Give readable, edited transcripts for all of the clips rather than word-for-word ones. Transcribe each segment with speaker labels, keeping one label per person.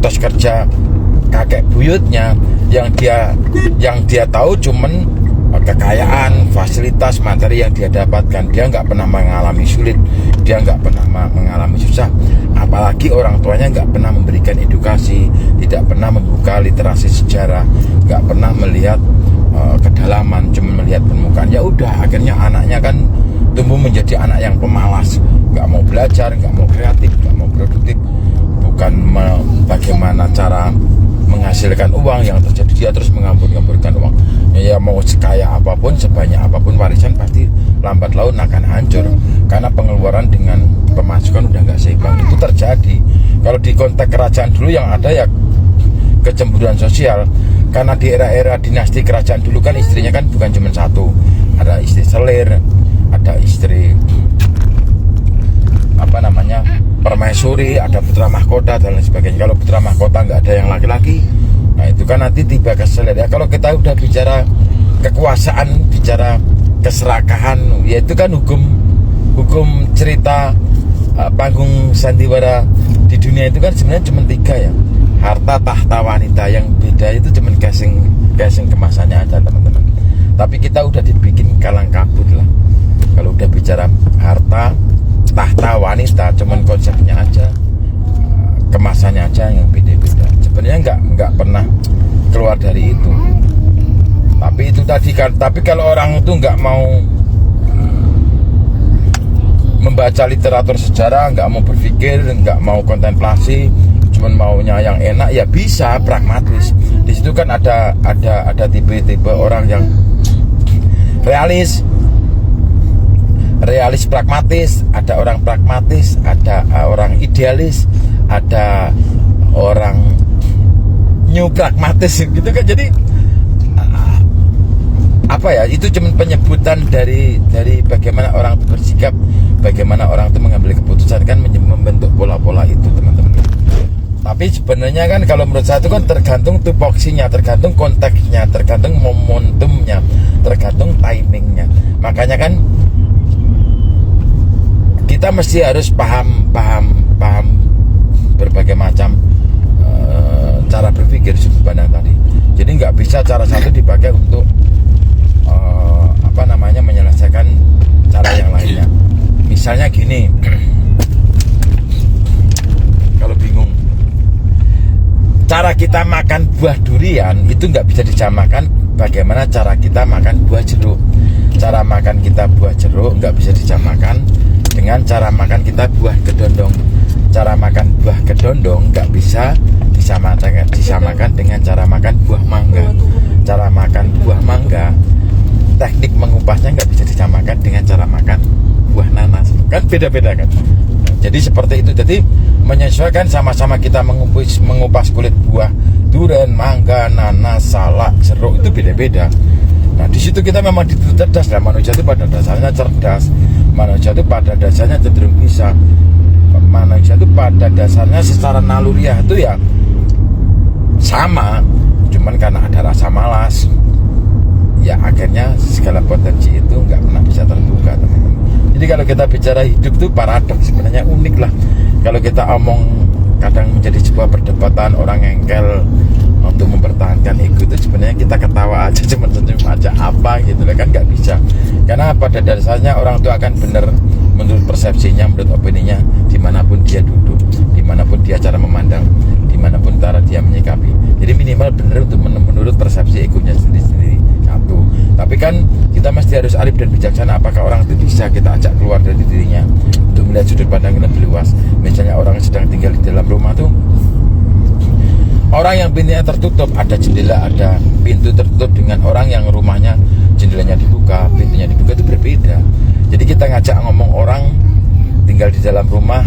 Speaker 1: etos kerja kakek buyutnya, yang dia tahu cuman kekayaan, fasilitas, materi yang dia dapatkan. Dia nggak pernah mengalami sulit, dia nggak pernah mengalami susah. Apalagi orang tuanya nggak pernah memberikan edukasi, tidak pernah membuka literasi sejarah, nggak pernah melihat kedalaman, cuma melihat permukaan. Ya udah, akhirnya anaknya kan tumbuh menjadi anak yang pemalas, nggak mau belajar, nggak mau kreatif, nggak mau produktif. Bukan bagaimana cara menghasilkan uang, yang terjadi dia terus mengamburkan uang. Ya mau sekaya apapun, sebanyak apapun warisan, pasti lambat laun akan hancur, karena pengeluaran dengan pemasukan udah nggak seimbang. Itu terjadi kalau di konteks kerajaan dulu yang ada ya kecemburuan sosial, karena di era-era dinasti kerajaan dulu kan istrinya kan bukan cuma satu, ada istri selir, ada istri permaisuri, ada putra mahkota dan lain sebagainya. Kalau putra mahkota nggak ada yang laki-laki, nah itu kan nanti tiba ke selir. Ya kalau kita udah bicara kekuasaan, bicara keserakahan, ya itu kan hukum cerita panggung sandiwara di dunia itu kan sebenarnya cuma 3 ya. Harta, tahta, wanita. Yang beda itu cuma casing kemasannya aja, teman-teman. Tapi kita udah dibikin kalang kabut lah kalau udah bicara harta, tahta, wanita. Cuman konsepnya aja, kemasannya aja yang beda-beda. Sebenarnya nggak pernah keluar dari itu. Tapi itu tadi kan. Tapi kalau orang itu nggak mau membaca literatur sejarah, nggak mau berpikir, nggak mau kontemplasi, cuman maunya yang enak, ya bisa pragmatis. Di situ kan ada tipe-tipe orang yang realis pragmatis, ada orang pragmatis, ada orang idealis, ada orang new pragmatis gitu kan. Jadi apa ya, itu cuma penyebutan dari bagaimana orang itu bersikap, bagaimana orang itu mengambil keputusan, kan membentuk pola-pola itu, teman-teman. Tapi sebenarnya kan kalau menurut saya itu kan tergantung tupoksinya, tergantung konteksnya, tergantung momentumnya, tergantung timingnya. Makanya kan kita mesti harus paham berbagai macam cara berpikir, sudut pandang tadi. Jadi nggak bisa cara satu dipakai untuk menyelesaikan cara yang lainnya. Misalnya gini, kalau bingung cara kita makan buah durian, itu nggak bisa disamakan bagaimana cara kita makan buah jeruk. Cara makan kita buah jeruk nggak bisa disamakan dengan cara makan kita buah kedondong. Cara makan buah kedondong nggak bisa disamakan dengan cara makan buah mangga. Cara makan buah mangga, teknik mengupasnya nggak bisa disamakan dengan cara makan buah nanas. Kan beda-beda kan. Jadi seperti itu. Jadi menyesuaikan, sama-sama kita mengupas kulit buah durian, mangga, nanas, salak, jeruk, itu beda-beda. Nah di situ kita memang dituntut cerdas. Nah, manusia itu pada dasarnya cerdas, manusia itu pada dasarnya cenderung bisa, manusia itu pada dasarnya secara naluriah itu ya sama, cuman karena ada rasa malas, ya akhirnya segala potensi itu nggak pernah bisa terbuka, teman-teman. Jadi kalau kita bicara hidup itu paradoks, sebenarnya unik lah. Kalau kita omong kadang menjadi sebuah perdebatan, orang engkel untuk mempertahankan ego, itu sebenarnya kita ketawa aja, cuma senyum aja apa gitu lah, kan nggak bisa. Karena pada dasarnya orang itu akan benar menurut persepsinya, menurut opininya, dimanapun dia duduk, dimanapun dia cara memandang, dimanapun cara dia menyikapi. Jadi minimal benar untuk menurut persepsi egonya sendiri-sendiri. Satu. Tapi kan kita mesti harus arif dan bijaksana. Apakah orang itu bisa kita ajak keluar dari dirinya untuk melihat sudut pandang yang lebih luas. Misalnya orang yang sedang tinggal di dalam rumah tuh, orang yang pintunya tertutup, ada jendela, ada pintu tertutup, dengan orang yang rumahnya jendelanya dibuka, pintunya dibuka, itu berbeda. Jadi kita ngajak ngomong orang tinggal di dalam rumah,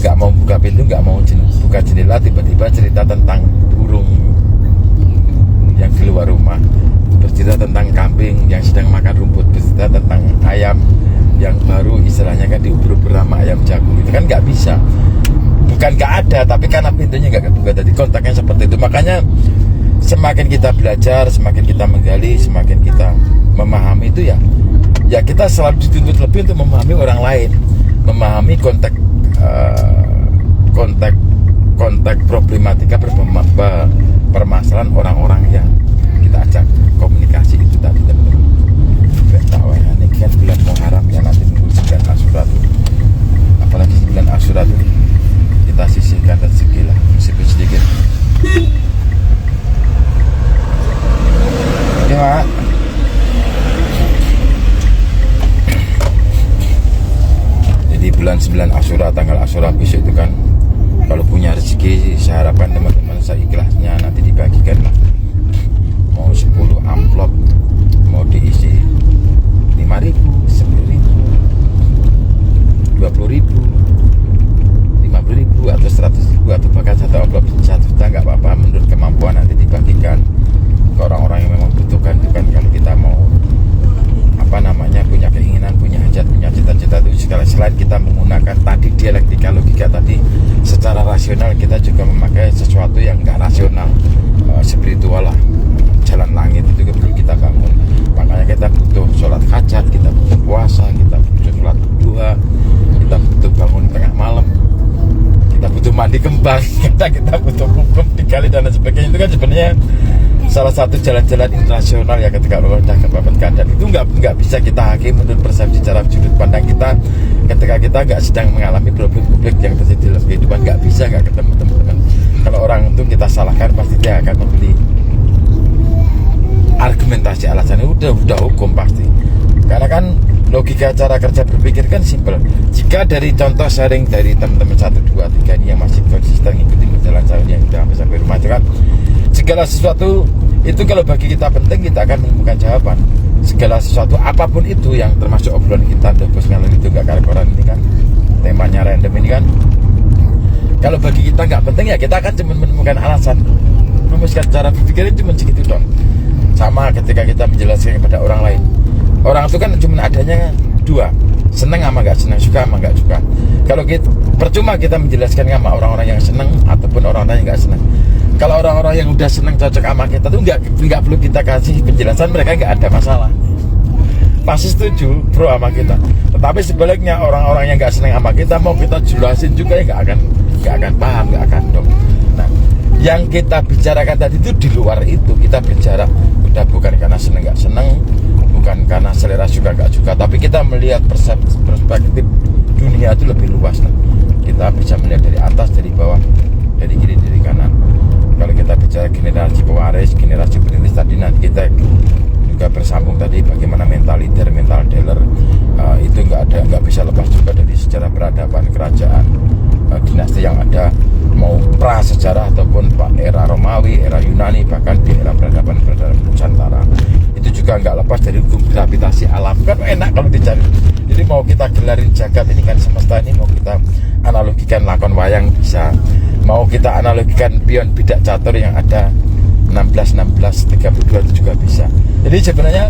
Speaker 1: nggak mau buka pintu, nggak mau buka jendela, tiba-tiba cerita tentang burung yang di luar rumah, bercerita tentang kambing yang sedang makan rumput, bercerita tentang ayam yang baru istilahnya kan diubur-ubur sama ayam jagung, itu kan nggak bisa. Bukan nggak ada, tapi karena pintunya nggak kebuka. Jadi kontaknya seperti itu. Makanya semakin kita belajar, semakin kita menggali, semakin kita memahami itu ya kita selalu dituntut lebih untuk memahami orang lain, memahami konteks kontak problematika permasalahan orang-orang yang kita ajak komunikasi itu tadi teman-teman. Ini kan bulan Muharram yang nanti nunggu 9 Asyura tuh. Apalagi 9 Asyura tuh kita sisihkan rezeki lah sedikit. Oke Mak. Jadi bulan 9 Asyura, tanggal Asyura besok itu kan, kalau punya rezeki saya harapkan teman-teman seikhlasnya nanti dibagikan lah. Mau 10 amplop, mau diisi 5.000, 10.000, 20.000, 50.000 atau 100.000 atau bahkan 1 amplop 1 juta nggak apa-apa, menurut kemampuan nanti dibagikan ke orang-orang yang memang butuhkan. Itu kan kalau kita mau punya keinginan, punya hajat, punya cita-cita itu segala, selain kita menggunakan tadi dialektika logika tadi secara rasional, kita juga memakai sesuatu yang nggak rasional, spiritual lah, jalan langit itu perlu kita bangun. Makanya kita butuh sholat hajat, kita butuh puasa, kita butuh sholat duha, kita butuh bangun tengah malam, kita butuh mandi kembang, kita butuh hukum dikali dan sebagainya. Itu kan sebenarnya salah satu jalan-jalan internasional ya ketika Allah sudah kebabatkan, dan itu nggak bisa kita hakim menurut persepsi cara sudut pandang kita ketika kita nggak sedang mengalami problem publik yang terjadi dalam kehidupan. Nggak bisa, nggak ketemu teman-teman. Kalau orang itu kita salahkan, pasti dia akan membeli argumentasi alasannya udah hukum pasti. Karena kan logika cara kerja berpikir kan simpel. Jika dari contoh sharing dari teman-teman 1, 2, 3 ini yang masih konsisten ngikutin jalan saya yang udah sampai rumah itu kan, segala sesuatu itu kalau bagi kita penting, kita akan menemukan jawaban. Segala sesuatu apapun itu yang termasuk obrolan kita, bos ngalor itu gak karekoran ini kan, temanya random ini kan, kalau bagi kita nggak penting ya kita akan cuma menemukan alasan, memutuskan cara berpikirnya cuma segitu dong. Sama ketika kita menjelaskan kepada orang lain, orang itu kan cuma adanya 2, seneng sama nggak seneng, suka sama nggak suka. Kalau kita percuma kita menjelaskan sama orang-orang yang seneng ataupun orang-orang yang nggak seneng. Kalau orang-orang yang udah seneng cocok sama kita tuh nggak perlu kita kasih penjelasan, mereka nggak ada masalah, pasti setuju pro sama kita. Tetapi sebaliknya orang-orang yang nggak seneng sama kita mau kita jelasin juga ya nggak akan paham, nggak akan dong. Nah, yang kita bicarakan tadi itu di luar itu, kita bicara udah bukan karena seneng nggak seneng, bukan karena selera suka nggak suka, tapi kita melihat perspektif dunia itu lebih luas. Nah, kita bisa melihat dari atas, dari bawah, dari kiri, dari kanan. Kalau kita bicara generasi pewaris, generasi perintis tadi, nanti kita juga bersambung tadi bagaimana mental leader, mental dealer, itu nggak bisa lepas juga dari sejarah peradaban kerajaan dinasti yang ada, mau pra sejarah ataupun era Romawi, era Yunani, bahkan di era peradaban Nusantara. Itu juga nggak lepas dari hukum gravitasi alam. Kan enak kalau dicari. Jadi mau kita gelarin jagat ini kan, semesta ini mau kita analogikan lakon wayang bisa, mau kita analogikan pion bidak catur yang ada 16-32 itu juga bisa. Jadi sebenarnya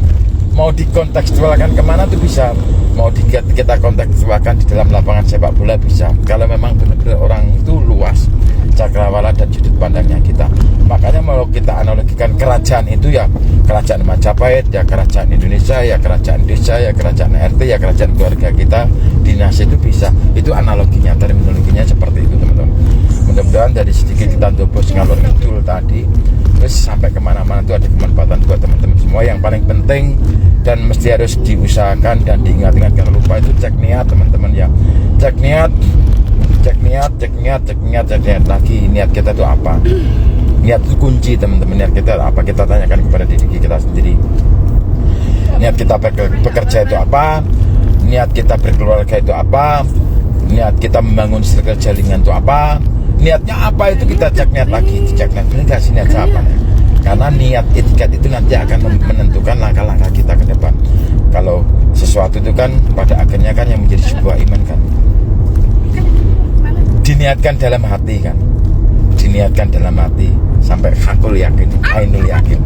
Speaker 1: mau dikontekstualkan kemana tuh bisa, mau kita kontekstualkan di dalam lapangan sepak bola bisa, kalau memang benar-benar orang itu luas cakrawala dan sudut pandangnya kita. Makanya mau kita analogikan kerajaan itu ya kerajaan Majapahit, ya kerajaan Indonesia, ya kerajaan desa, ya kerajaan RT, ya kerajaan keluarga kita, dinasti itu bisa. Itu analoginya, terminologinya seperti itu teman-teman. Mudah-mudahan dari sedikit kita dobos ngalor ngidul tadi terus sampai kemana-mana itu ada kemanfaatan buat teman-teman semua. Yang paling penting dan mesti harus diusahakan dan diingat-ingat, jangan lupa itu cek niat teman-teman ya. Cek niat lagi, niat kita itu apa. Niat itu kunci teman-teman. Niat kita apa, kita tanyakan kepada diri kita sendiri. Niat kita bekerja itu apa, niat kita berkeluarga itu apa, niat kita membangun circle jaringan itu apa, niatnya apa, itu kita cek niat lagi, dicek niat ini kasih niat apa ya? Karena niat etikat itu nanti akan menentukan langkah-langkah kita ke depan. Kalau sesuatu itu kan pada akhirnya kan yang menjadi sebuah iman kan diniatkan dalam hati kan, diniatkan dalam hati sampai hakul yakin, ainul yakin,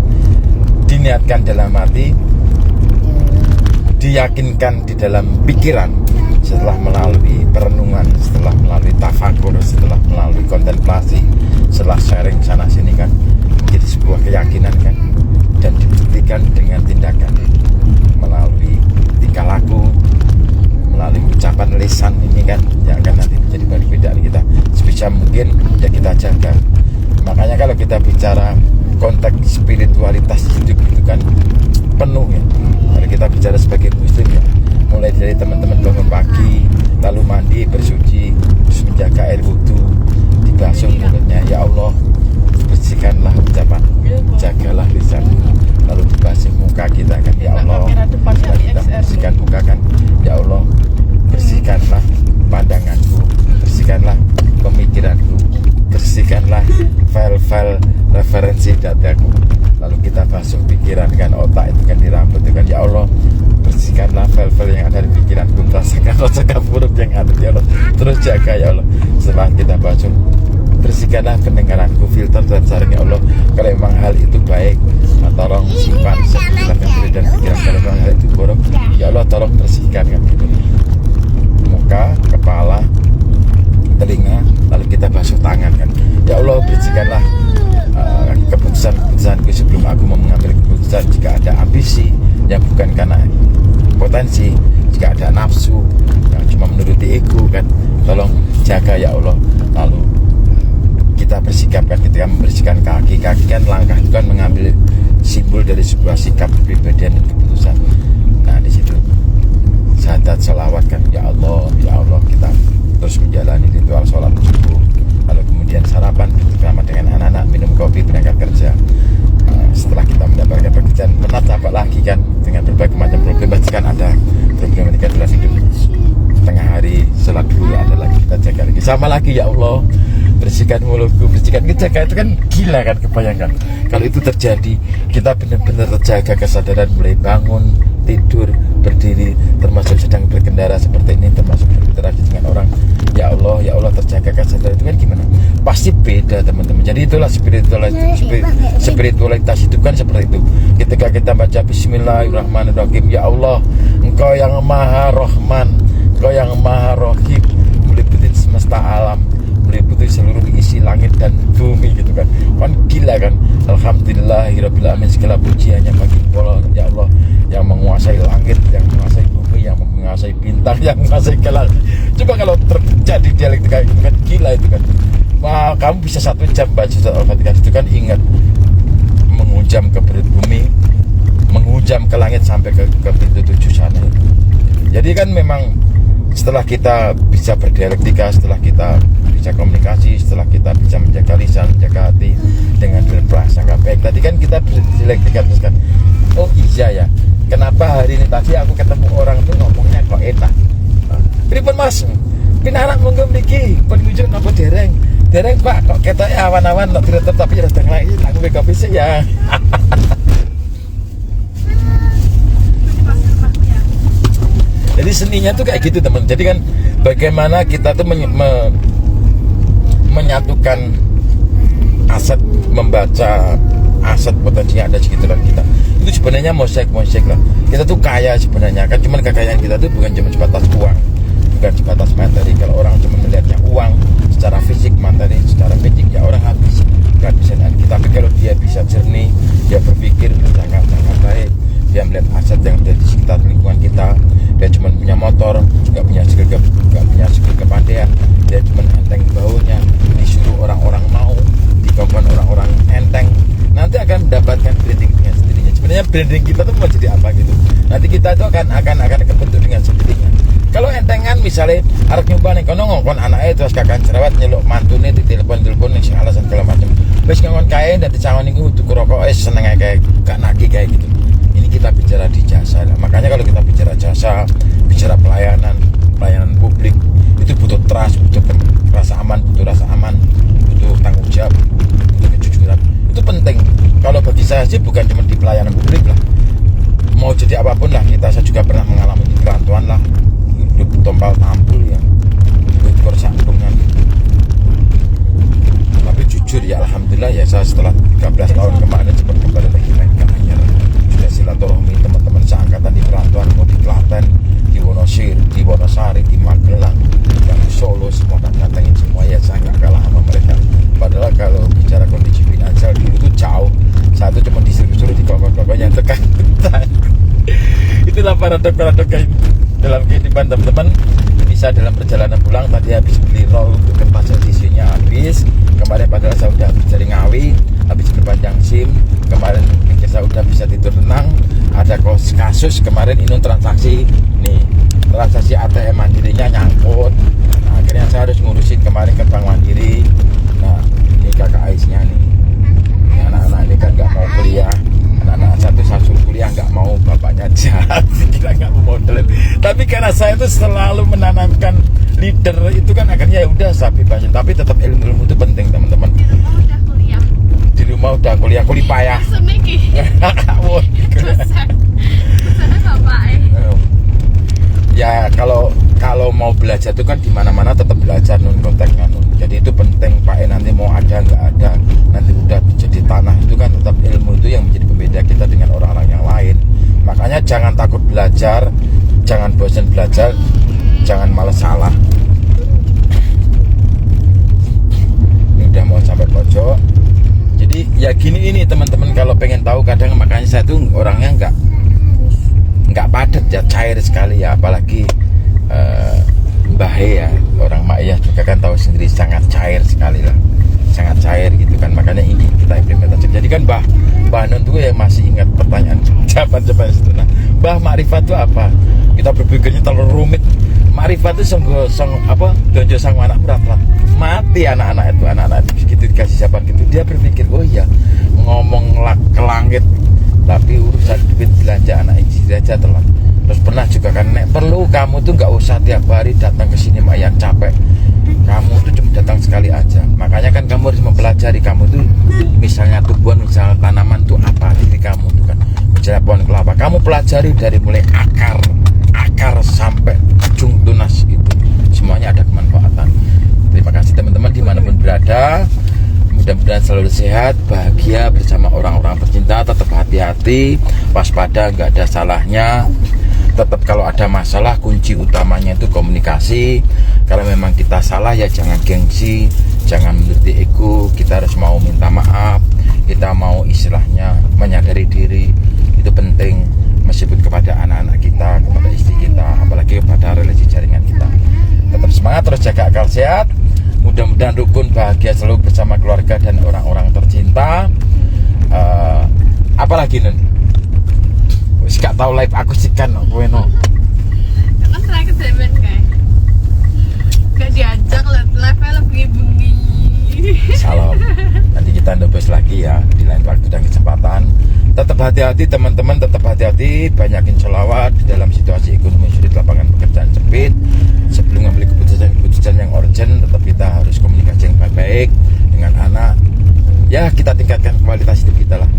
Speaker 1: diniatkan dalam hati, diyakinkan di dalam pikiran, setelah melalui perenungan, setelah melalui tafakur, setelah melalui kontemplasi, setelah sharing sana sini kan, menjadi sebuah keyakinan kan, dan dibuktikan dengan tindakan melalui tingkah laku, melalui ucapan lisan ini kan, yang akan nanti menjadi perbedaan kita. Sebisa mungkin ya kita Makanya kalau kita bicara konteks spiritualitas hidup itu kan penuh ya. Kalau kita bicara sebagai muslim ya, mulai dari teman-teman bangun pagi, lalu mandi, bersuci, terus menjaga air wudhu, dibasuh mulutnya, ya Allah bersihkanlah ucapan, jagalah lisan, lalu dibasuh muka kita kan, ya Allah kita bersihkan muka kan, ya Allah bersihkanlah pandanganku, bersihkanlah pemikiranku, bersihkanlah file-file referensi dataku, lalu kita basuh pikiran kan, otak itu kan, di rambut itu kan, ya Allah bersihkanlah file-file yang ada di pikiranku, rasakan buruk yang ada, ya Allah terus jaga ya Allah. Setelah kita basuh, bersihkanlah pendengaranku, filter dan saring ya Allah. Kalau memang hal itu baik, tolong simpan sepikiran dan pikiran. Kalau memang hal itu buruk, ya Allah tolong bersihkan kan gitu. Muka, kepala, telinga, lalu kita basuh tangan kan, ya Allah bersihkanlah keputusan-keputusanku sebelum aku mau mengambil keputusan. Jika ada ambisi yang bukan karena potensi, jika ada nafsu yang cuma menuruti ego kan, tolong jaga ya Allah. Lalu kita bersikap kan, ketika membersihkan kaki kan langkah itu kan mengambil simbol dari sebuah sikap kepribadian dan keputusan. Nah di situ syahadat salawat kan, ya Allah kita terus menjalani ritual sholat subuh, lalu kemudian sarapan bersama dengan anak-anak, minum kopi, berangkat kerja. Setelah kita mendapatkan pekerjaan, menatap lagi kan dengan berbagai macam problem. Bahkan ada problem menikah dalam hidup, tengah hari sholat dulu, ada lagi kita jaga lagi, sama lagi ya Allah bersihkan mulutku, bersihkan, jaga itu kan gila kan, kebayangkan kalau itu terjadi, kita benar-benar terjaga kesadaran mulai bangun, tidur, berdiri, termasuk sedang berkendara seperti ini, termasuk berinteraksi dengan orang, ya Allah terjaga kesadaran itu kan gimana, pasti beda teman-teman. Jadi itulah spiritualitas itu kan seperti itu. Ketika kita baca Bismillahirrahmanirrahim, ya Allah Engkau yang Maha Rahman, Engkau yang Maha Rahim, meliputi semesta alam, meliputi seluruh isi langit dan bumi gitu kan gila kan. Alhamdulillahirabbil alamin, segala pujiannya bagi Allah, ya Allah yang menguasai langit, yang menguasai bumi, yang menguasai bintang, yang menguasai galaksi. Coba kalau terjadi dialektika itu kan gila itu kan. Wah, kamu bisa 1 jam baca surat Al-Fatihah itu kan, ingat menghujam ke perut bumi, menghujam ke langit sampai ke pintu 7 sana itu. Jadi kan memang setelah kita bisa berdialektika, setelah kita bisa komunikasi, setelah kita bisa menjaga lisan, menjaga hati dengan berprasangka baik, tadi kan kita berdialektika terus kan, oh iya ya, kenapa hari ini tadi aku ketemu orang tuh ngomongnya kok enak, pripun mas, pinarak monggo mriki, pun wujud napa dereng pak, kok ketoke awan-awan kok diretep tapi redeng lagi, tak ngombe kopi sih ya. Jadi seninya tuh kayak gitu teman. Jadi kan bagaimana kita tuh menyatukan aset, membaca aset potensi yang ada di sekitar kita. Itu sebenarnya mosaik lah. Kita tuh kaya sebenarnya kan, cuman kekayaan kita tuh bukan cuma sebatas uang, bukan sebatas materi. Kalau orang cuma melihatnya uang secara fisik, materi secara fisik, ya orang habis kehabisan kita. Tapi kalau dia bisa jernih, dia berpikir berjangka baik, dia melihat aset yang ada di sekitar lingkungan kita, dia cuma punya motor, nggak punya skill kepandaian, dia cuma enteng baunya, disuruh orang-orang mau, dikongkon orang-orang enteng, nanti akan mendapatkan branding dengan sendirinya. Sebenarnya branding kita tuh mau jadi apa gitu, nanti kita itu akan kebentuk dengan sendirinya. Kalau entengan misalnya arep nyoba nih kono ngongkon anaknya terus kakak jerawat nyeluk mantune di telepon nih sing alasan segala macam, wis ngongkon kae dadi cangoni ku tuku rokok seneng kayak gak nagih kayak gitu. Ini kita bicara di jasa. Nah, makanya kalau kita bicara jasa, bicara pelayanan publik, itu butuh trust, butuh rasa aman, butuh tanggung jawab, butuh kejujuran. Itu penting. Kalau bagi saya sih bukan cuma di pelayanan publik lah, mau jadi apapun lah. Saya juga pernah mengalami di kerantuan lah, hidup tompal tampul ya, hidup sambungan. Tapi jujur ya alhamdulillah ya, saya setelah 13 tahun kemarin cepat kembali lagi main ke Anyar. Sudah silaturahmi teman-teman seangkatan di perantauan, mau di Klaten, di Wonosari, di Magelang, yang di Solo, semua kan datangin semua ya. Saya nggak kalah sama mereka. Padahal kalau bicara kondisi finansial dulu itu jauh, satu cuma disuruh di kongkong yang tekan. Itulah paradok dalam kehidupan teman-teman. Bisa dalam perjalanan pulang tadi habis beli roll untuk kertas isinya habis. Kemarin padahal saya udah habis dari Ngawi kasus kemarin Inun transaksi nih, transaksi ATM Mandirinya nyangkut. Nah, akhirnya saya harus ngurusin kemarin ke Bank Mandiri. Nah, ini kakak Aisnya nih. Ini anak-anak ini kan nggak mau kuliah. Anak-anak satu suruh kuliah nggak mau, bapaknya jahat, kita nggak mau modal. Tapi karena saya itu selalu menanamkan leader itu kan, akhirnya ya udah saya bebasin. Tapi tetap ilmu itu penting teman-teman. Di rumah udah kuliah payah. Ya kalau mau belajar itu kan di mana-mana tetap belajar nun konteksnya nun. Jadi itu penting Pak. Nanti mau ada nggak ada, nanti udah jadi tanah itu kan tetap ilmu itu yang menjadi pembeda kita dengan orang-orang yang lain. Makanya jangan takut belajar, jangan bosan belajar, jangan malas salah. Ini udah mau sampai pojok. Jadi ya gini ini teman-teman, kalau pengen tahu kadang makanya saya tuh orangnya nggak padat ya, cair sekali ya, apalagi Mbah ya, orang Mak ya juga kan tahu sendiri sangat cair sekali lah, sangat cair gitu kan. Makanya ini kita implementasi. Jadi kan Mbah Nun tuh yang masih ingat pertanyaan jawaban itu. Nah, Mbah makrifat itu apa? Kita berpikirnya terlalu rumit. Makrifat itu donjo sang anak berat-berat mati anak-anak itu gitu dikasih jawaban gitu, dia berpikir oh iya ngomong ke langit, tapi urusan duit belanja anak istri aja telat. Terus pernah juga kan, nek perlu kamu tuh nggak usah tiap hari datang ke sini Mak, yang capek. Kamu tuh cuma datang sekali aja. Makanya kan kamu harus mempelajari kamu tuh, misalnya tumbuhan, misalnya tanaman tuh apa diri kamu tuh kan. Misalnya pohon kelapa, kamu pelajari dari mulai akar sampai ujung tunas gitu. Semuanya ada kemanfaatan. Terima kasih teman-teman dimanapun berada. Mudah-mudahan selalu sehat, bahagia bersama orang-orang tercinta. Tetap hati-hati, waspada, nggak ada salahnya. Tetap kalau ada masalah, kunci utamanya itu komunikasi. Kalau memang kita salah ya jangan gengsi, jangan menuruti ego. Kita harus mau minta maaf, kita mau istilahnya menyadari diri. Itu penting, meskipun kepada anak-anak kita, kepada istri kita, apalagi kepada relasi jaringan kita. Tetap semangat, terus jaga akal sehat. Mudah-mudahan rukun bahagia selalu bersama keluarga dan orang-orang tercinta. Apalagi Nun? Wis gak tahu live aku sih kan kowe no.
Speaker 2: Kan saya kedemen kayak gak diajak live lebih bengi.
Speaker 1: Salam. Nanti kita ndobes lagi ya di lain waktu dan kesempatan. Tetap hati-hati teman-teman, tetap hati-hati, banyakin sholawat di dalam situasi ekonomi sulit, lapangan pekerjaan sempit. Sebelum mengambil keputusan yang urgent, tetap kita harus komunikasi yang baik-baik dengan anak. Ya, kita tingkatkan kualitas hidup kita lah.